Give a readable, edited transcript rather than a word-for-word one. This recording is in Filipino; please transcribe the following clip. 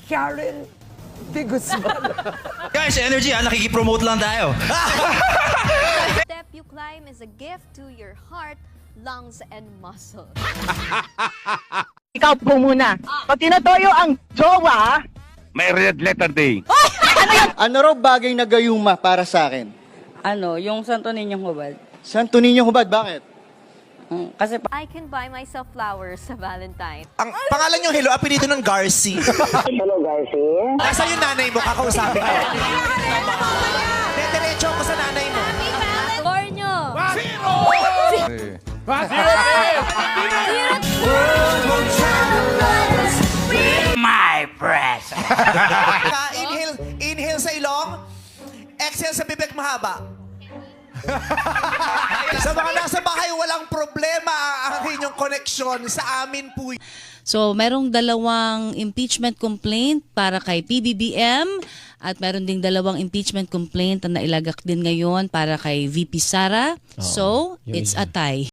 Karen de Guzman. Guys, energy nakikipromote lang tayo. Step you climb is a gift to your heart, lungs, and muscle. Ikaw po muna. Pag tinatoyo ang jowa, May red letter day. Ano raw bagay na gayuma para sa akin? Yung Santo Niñong Hubad. Santo Niño Hubad, bakit? Kasi I can buy myself flowers sa Valentine. Ang pangalan yung hello, apelido ng Garci. Hello, Garcia. Nasaan yung nanay mo? Kakausapin ka. Diretso ko sa nanay mo. Score nyo! Inhale sa ilong. Exhale sa bibig mahaba. Sa mga nasa bahay, walang problema ang inyong koneksyon. Sa amin po. So, merong dalawang impeachment complaint para kay PBBM at meron ding dalawang impeachment complaint na nailagak din ngayon para kay VP Sara. So, it's a tie.